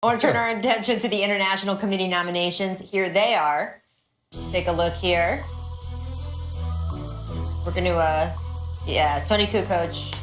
I want to turn our attention to the International Committee nominations. Here they are. Take a look here. We're going to, Tony Kukoc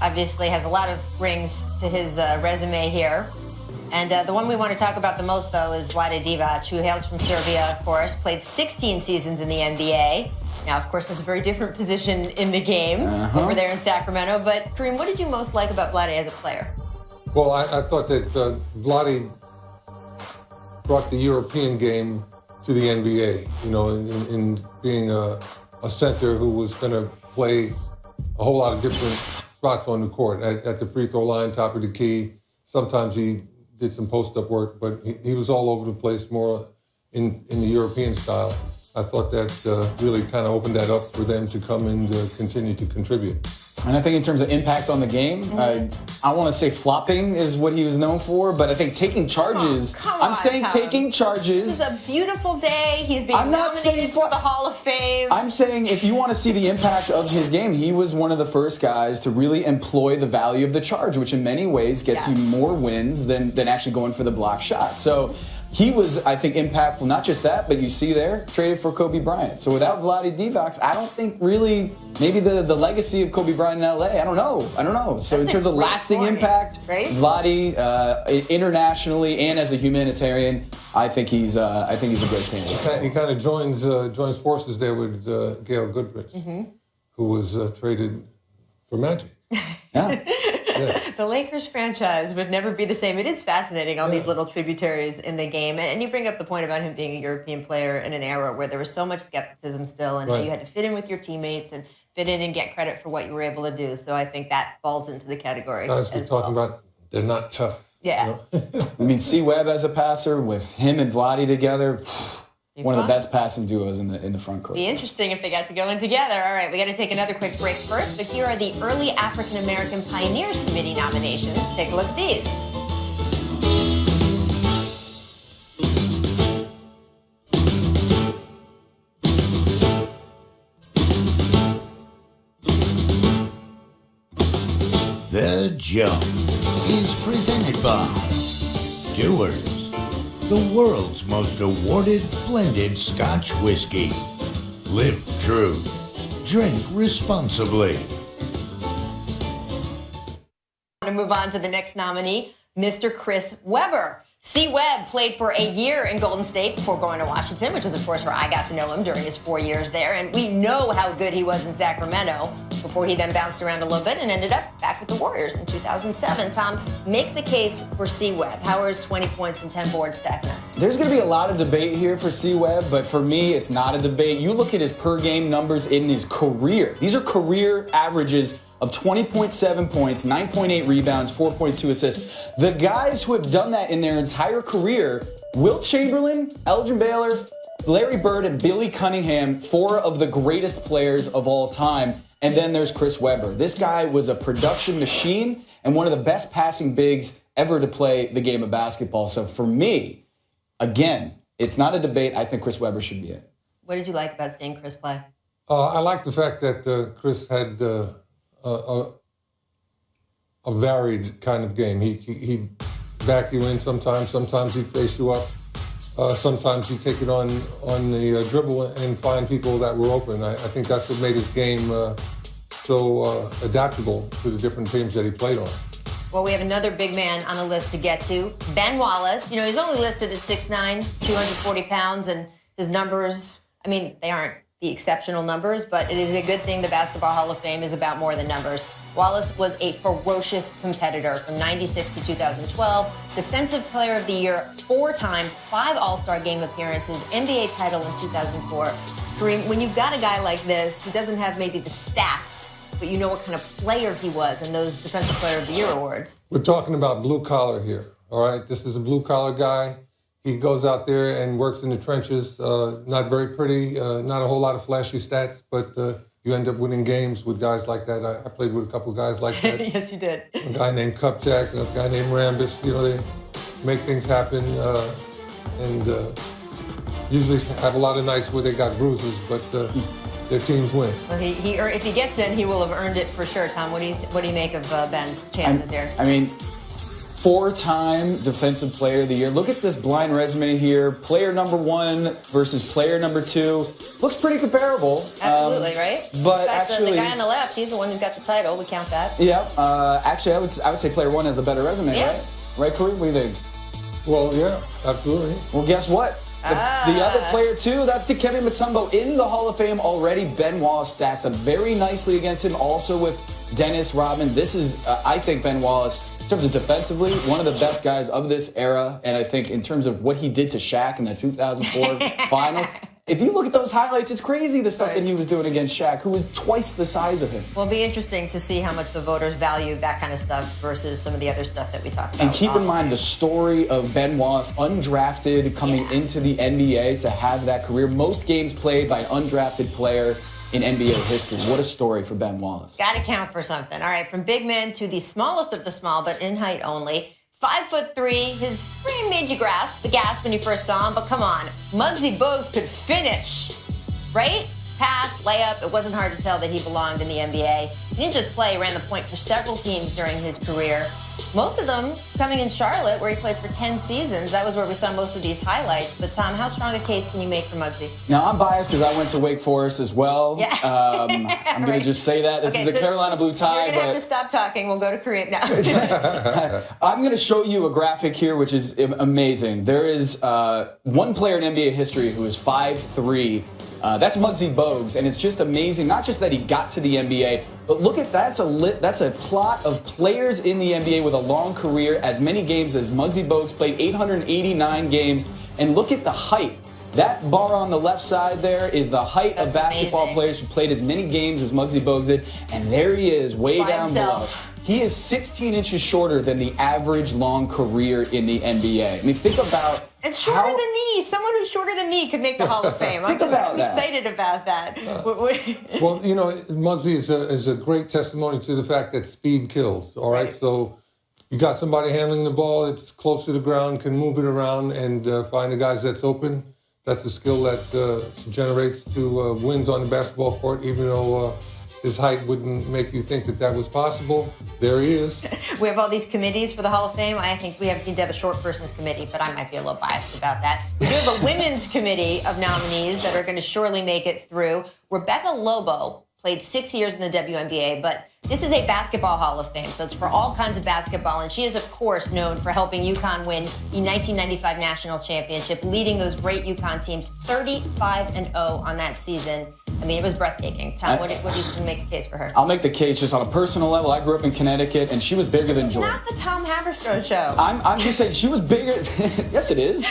obviously has a lot of rings to his resume here. And the one we want to talk about the most, though, is Vlade Divac, who hails from Serbia, of course, played 16 seasons in the NBA. Now, of course, that's a very different position in the game over there in Sacramento. But, Kareem, what did you most like about Vlade as a player? Well, I thought that Vlade brought the European game to the NBA, you know, in being a center who was going to play a whole lot of different spots on the court, at the free throw line, top of the key. Sometimes he did some post-up work, but he was all over the place, more in the European style. I thought that really kind of opened that up for them to come and continue to contribute. And I think in terms of impact on the game, I want to say flopping is what he was known for, but I think taking charges. I'm saying taking charges. This is a beautiful day. He's being nominated for the Hall of Fame. I'm saying if you want to see the impact of his game, he was one of the first guys to really employ the value of the charge, which in many ways gets you more wins than actually going for the block shot. So he was, I think, impactful. Not just that, but you see there, traded for Kobe Bryant. So without Vlade Divac, I don't think really, maybe the legacy of Kobe Bryant in LA, I don't know. So in terms of lasting impact, Vlade, internationally and as a humanitarian, I think he's a great candidate. He kind of joins forces there with Gail Goodrich, who was traded for Magic. The Lakers franchise would never be the same. It is fascinating, all these little tributaries in the game. And you bring up the point about him being a European player in an era where there was so much skepticism still, and you had to fit in with your teammates and fit in and get credit for what you were able to do. So I think that falls into the category. As we're talking about, they're not tough. Yeah. You know? I mean, C-Webb as a passer with him and Vlade together, one of the best passing duos in the front court. Be interesting if they got to go in together. All right, we got to take another quick break first, but here are the early African American Pioneers Committee nominations. Take a look at these. The Jump is presented by Dewar's, the world's most awarded blended Scotch whiskey. Live true. Drink responsibly. I want to move on to the next nominee, Mr. Chris Webber. C. Webb played for a year in Golden State before going to Washington, which is, of course, where I got to know him during his 4 years there. And we know how good he was in Sacramento before he then bounced around a little bit and ended up back with the Warriors in 2007. Tom, make the case for C. Webb. How are his 20 points and 10 boards stacking up? There's going to be a lot of debate here for C. Webb, but for me, it's not a debate. You look at his per-game numbers in his career. These are career averages of 20.7 points, 9.8 rebounds, 4.2 assists. The guys who have done that in their entire career, Wilt Chamberlain, Elgin Baylor, Larry Bird, and Billy Cunningham, four of the greatest players of all time. And then there's Chris Webber. This guy was a production machine and one of the best passing bigs ever to play the game of basketball. So for me, again, it's not a debate. I think Chris Webber should be it. What did you like about seeing Chris play? I like the fact that Chris had a varied kind of game. He'd back you in sometimes he'd face you up. Sometimes he'd take it on the dribble and find people that were open. I think that's what made his game so adaptable to the different teams that he played on. Well, we have another big man on the list to get to, Ben Wallace. You know, he's only listed at 6'9", 240 pounds, and his numbers, I mean, they aren't the exceptional numbers, but it is a good thing the Basketball Hall of Fame is about more than numbers. Wallace was a ferocious competitor from 96 to 2012, Defensive Player of the Year 4 times, 5 All-Star Game appearances, NBA title in 2004. Kareem, when you've got a guy like this who doesn't have maybe the stats, but you know what kind of player he was in those Defensive Player of the Year awards. We're talking about blue collar here, all right? This is a blue collar guy. He goes out there and works in the trenches. Not very pretty, not a whole lot of flashy stats, but you end up winning games with guys like that. I played with a couple of guys like that. Yes, you did. A guy named Kupchak and a guy named Rambis. You know, they make things happen and usually have a lot of nights where they got bruises, but their teams win. Well, if he gets in, he will have earned it for sure. Tom, what do you make of Ben's chances here? I mean, 4-time Defensive Player of the Year. Look at this blind resume here. Player number 1 versus player number 2. Looks pretty comparable. Absolutely, right? But in fact, actually, the guy on the left, he's the one who's got the title. We count that. Yeah. Actually, I would say player 1 has the better resume, Yeah. right? Right, Kareem? What do you think? Well, yeah, absolutely. Well, guess what? The other player, too, that's Dikembe Mutombo in the Hall of Fame already. Ben Wallace stacks up very nicely against him, also with Dennis Rodman. This is, I think, Ben Wallace, in terms of defensively, one of the best guys of this era. And I think in terms of what he did to Shaq in the 2004 final, if you look at those highlights, it's crazy the stuff that he was doing against Shaq, who was twice the size of him. Well, it'll be interesting to see how much the voters value that kind of stuff versus some of the other stuff that we talked about. And keep in mind the story of Ben Wallace, undrafted, coming into the NBA to have that career. Most games played by an undrafted player in NBA history. What a story for Ben Wallace. Got to count for something. All right, from big men to the smallest of the small, but in height only. 5'3", his frame made you gasp when you first saw him, but come on, Muggsy Bogues could finish, right? Pass, layup, it wasn't hard to tell that he belonged in the NBA. He didn't just play, he ran the point for several teams during his career. Most of them coming in Charlotte, where he played for 10 seasons. That was where we saw most of these highlights. But Tom, how strong a case can you make for Muggsy? Now, I'm biased because I went to Wake Forest as well. Yeah. I'm going to just say that. This is a Carolina blue tie. You're going to have to stop talking. We'll go to Kareem now. I'm going to show you a graphic here, which is amazing. There is one player in NBA history who is 5'3". That's Muggsy Bogues, and it's just amazing. Not just that he got to the NBA, but look at that. That's a plot of players in the NBA with a long career, as many games as Muggsy Bogues played, 889 games. And look at the height. That bar on the left side there is the height of basketball players who played as many games as Muggsy Bogues did. And there he is, way down below. He is 16 inches shorter than the average long career in the NBA. I mean, think about it's shorter than me. Someone who's shorter than me could make the Hall of Fame. I'm excited about that. Well, you know, Muggsy is a great testimony to the fact that speed kills, all right? So you got somebody handling the ball that's close to the ground, can move it around and find the guys that's open. That's a skill that generates to wins on the basketball court, even though his height wouldn't make you think that that was possible. There he is. We have all these committees for the Hall of Fame. I think we need to have a short person's committee, but I might be a little biased about that. We do have a women's committee of nominees that are going to surely make it through. Rebecca Lobo played 6 years in the WNBA, but this is a basketball Hall of Fame, so it's for all kinds of basketball, and she is, of course, known for helping UConn win the 1995 National Championship, leading those great UConn teams 35-0 on that season. I mean, it was breathtaking. Tom, what do you make a case for her? I'll make the case just on a personal level. I grew up in Connecticut, and she was bigger than Jordan. It's not the Tom Haberstroh show. I'm just saying she was bigger. Yes, it is.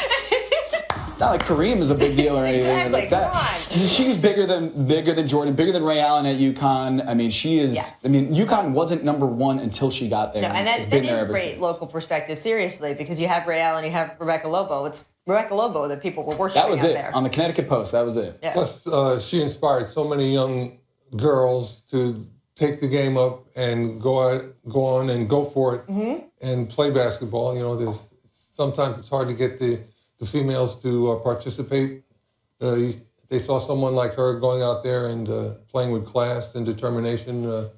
It's not like Kareem is a big deal or anything like that. Come on. She was bigger than Jordan, bigger than Ray Allen at UConn. I mean, she is. Yes. I mean, UConn wasn't number one until she got there. No, and that is a great local perspective, seriously, because you have Ray Allen, you have Rebecca Lobo. It's Rebecca Lobo that people were worshiping. That was out it there. on the Connecticut Post. That was it. Yeah. Plus, she inspired so many young girls to take the game up and go on and go for it and play basketball. You know, sometimes it's hard to get the females to participate. They saw someone like her going out there and playing with class and determination.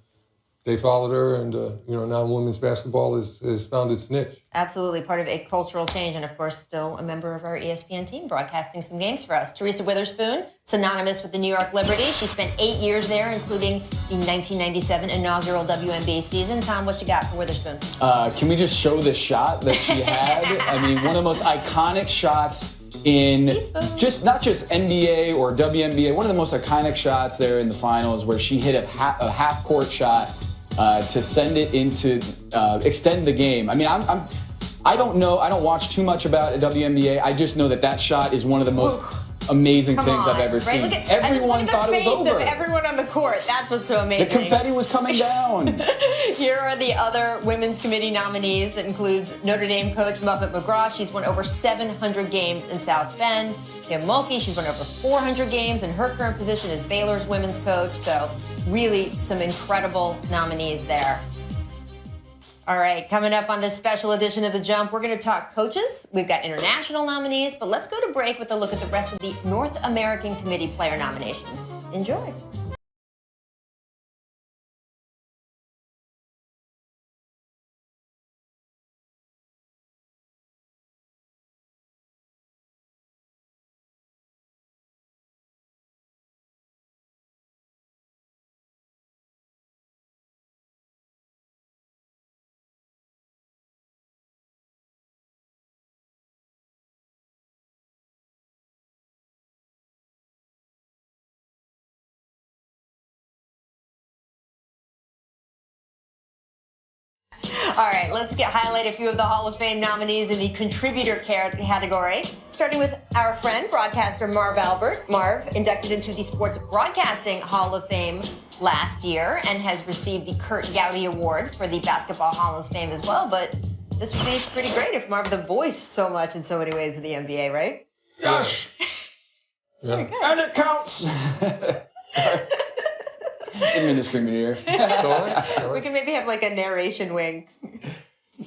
They followed her, and now women's basketball has found its niche. Absolutely, part of a cultural change, and of course, still a member of our ESPN team, broadcasting some games for us. Teresa Witherspoon, synonymous with the New York Liberty. She spent 8 years there, including the 1997 inaugural WNBA season. Tom, what you got for Witherspoon? Can we just show the shot that she had? I mean, one of the most iconic shots in not just NBA or WNBA. One of the most iconic shots there in the finals, where she hit a half-court shot to send it into extend the game. I mean, I don't know. I don't watch too much about WNBA. I just know that shot is one of the most amazing things I've ever seen. Everyone thought it was over. Everyone on the court. That's what's so amazing. The confetti was coming down. Here are the other women's committee nominees. That includes Notre Dame coach Muffet McGraw. She's won over 700 games in South Bend. Kim Mulkey, she's won over 400 games in her current position as Baylor's women's coach. So really some incredible nominees there. All right, coming up on this special edition of The Jump, we're going to talk coaches. We've got international nominees, but let's go to break with a look at the rest of the North American Committee player nominations. Enjoy. All right, let's highlight a few of the Hall of Fame nominees in the contributor category. Starting with our friend, broadcaster Marv Albert. Marv, inducted into the Sports Broadcasting Hall of Fame last year and has received the Kurt Gowdy Award for the Basketball Hall of Fame as well. But this would be pretty great if Marv the voice so much in so many ways of the NBA, right? Gosh! Yeah. And it counts! Sorry. Didn't mean to scream in your ear. Sorry? We can maybe have like a narration wing.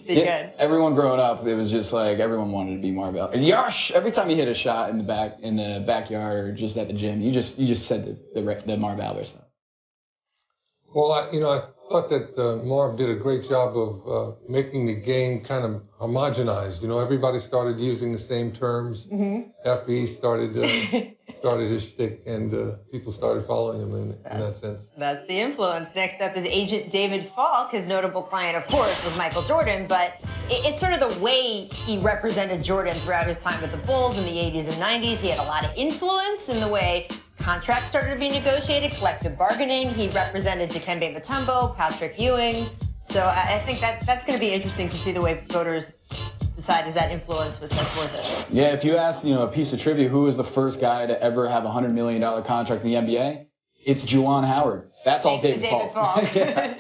Be Yeah, good. everyone growing up, it was just like everyone wanted to be Marv Albert. And Yosh! Every time you hit a shot in the backyard or just at the gym, you just said the Marv Albert stuff. Well, I thought that Marv did a great job of making the game kind of homogenized. Everybody started using the same terms after he started his shtick, and people started following him in that sense. That's the influence. Next up is Agent David Falk. His notable client, of course, was Michael Jordan, but it's sort of the way he represented Jordan throughout his time with the Bulls in the 80s and 90s. He had a lot of influence in the way contracts started to be negotiated, collective bargaining. He represented Dikembe Mutombo, Patrick Ewing. So I think that's going to be interesting to see the way voters decide is that influence what's worth it. Yeah, if you ask, a piece of trivia, who was the first guy to ever have a $100 million contract in the NBA? It's Juwan Howard. That's all David Falk. Yeah.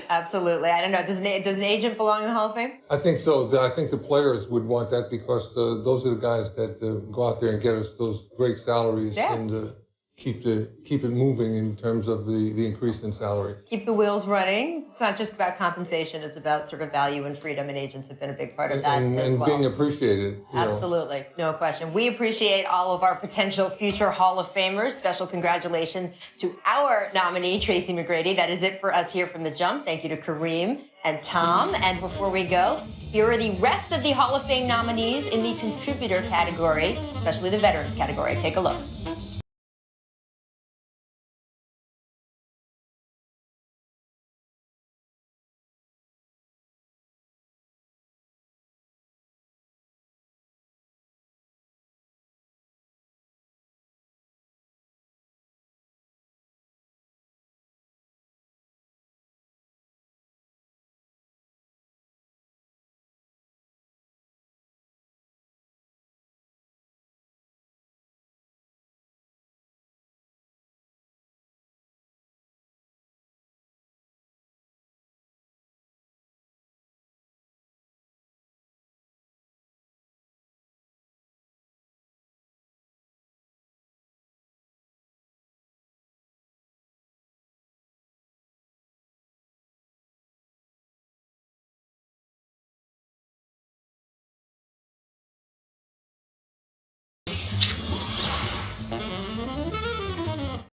Absolutely. I don't know. Does an agent belong in the Hall of Fame? I think so. I think the players would want that because those are the guys that go out there and get us those great salaries and keep it moving in terms of the increase in salary. Keep the wheels running. It's not just about compensation. It's about sort of value and freedom, and agents have been a big part of that and well. being appreciated. Absolutely. No question. We appreciate all of our potential future Hall of Famers. Special congratulations to our nominee, Tracy McGrady. That is it for us here from The Jump. Thank you to Kareem and Tom. And before we go, here are the rest of the Hall of Fame nominees in the contributor category, especially the veterans category. Take a look.